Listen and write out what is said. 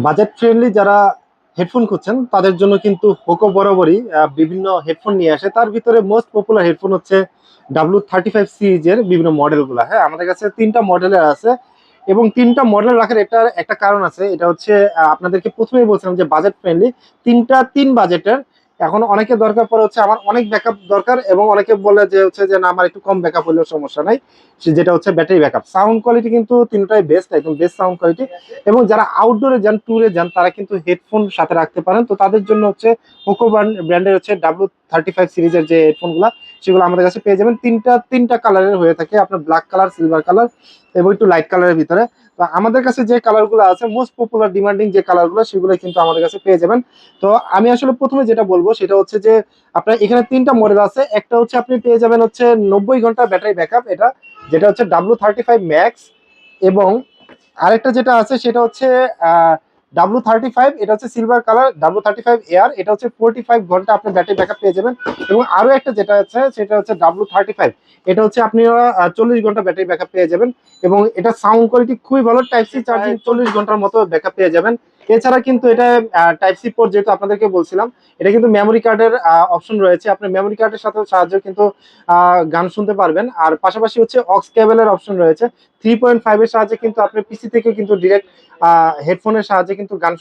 Budget friendly যারা headphone খুঁজছেন তাদের জন্য কিন্তু পোকো বরাবরই বিভিন্ন হেডফোন নিয়ে আসে। তার ভিতরে মোস্ট পপুলার হেডফোন হচ্ছে W35 সিরিজের বিভিন্ন মডেলগুলো। হ্যাঁ, আমাদের কাছে তিনটা মডেলের আছে এবং তিনটা মডেল রাখার একটা একটা কারণ আছে। এটা হচ্ছে আপনাদেরকে প্রথমেই বলছিলাম যে বাজেট ফ্রেন্ডলি, তিন বাজেটের। এখন অনেকে দরকার পড়ে হচ্ছে আমার অনেক ব্যাকআপ দরকার, এবং অনেকে বলে যে হচ্ছে যে না, আমার একটু কম ব্যাকআপ হলেও সমস্যা নাই, যেটা হচ্ছে ব্যাটারি ব্যাকআপ। সাউন্ড কোয়ালিটি কিন্তু তিনটাই বেস্ট, একদম বেস্ট সাউন্ড কোয়ালিটি। এবং যারা আউটডোরে যান, ট্যুরে যান, তারা কিন্তু হেডফোন সাথে রাখতে পারেন। তো তাদের জন্য হচ্ছে পোকো ব্র্যান্ডের হচ্ছে W35 সিরিজের যে হেডফোন গুলা, সেগুলো আমাদের কাছে পেয়ে যাবেন। তিনটা কালারের হয়ে থাকে, আপনার ব্ল্যাক কালার, সিলভার কালার এবং একটু লাইট কালারের ভিতরে। তো আমাদের কাছে যে কালার গুলো আছে, মোস্ট পপুলার ডিমান্ডিং যে কালার গুলো, সেগুলো কিন্তু আমাদের কাছে পেয়ে যাবেন। তো আমি আসলে প্রথমে যেটা বলবো সেটা হচ্ছে যে আপনার এখানে তিনটা মডেল আছে। একটা হচ্ছে আপনি পেয়ে যাবেন হচ্ছে 90 ঘন্টা ব্যাটারি ব্যাকআপ, এটা যেটা হচ্ছে W35 ম্যাক্স। এবং আরেকটা যেটা আছে সেটা হচ্ছে W35, এটা হচ্ছে সিলভার কালার। W35 এয়ার, এটা হচ্ছে 45 ঘন্টা আপনার ব্যাটারি ব্যাকআপ পেয়ে যাবেন। এবং আরো একটা যেটা আছে সেটা হচ্ছে W35, এটা হচ্ছে আপনি 40 ঘন্টা ব্যাটারি ব্যাকআপ পেয়ে যাবেন। এবং এটা সাউন্ড কোয়ালিটি খুবই ভালো, টাইপ সি চার্জিং 40 ঘন্টার মতো ব্যাকআপ পেয়ে যাবেন। এছাড়া কিন্তু এটা টাইপ সি পোর্ট, যেহেতু আপনাদেরকে বলছিলাম, এটা কিন্তু মেমোরি কার্ডের অপশন রয়েছে। আপনি মেমোরি কার্ডের সাথে সাহায্যে কিন্তু গান শুনতে পারবেন। আর পাশাপাশি হচ্ছে অক্স কেবলের অপশন রয়েছে। 3.5 এর সাহায্যে কিন্তু আপনি পিসি থেকে কিন্তু ডিরেক্ট হেডফোনের সাহায্যে কিন্তু গান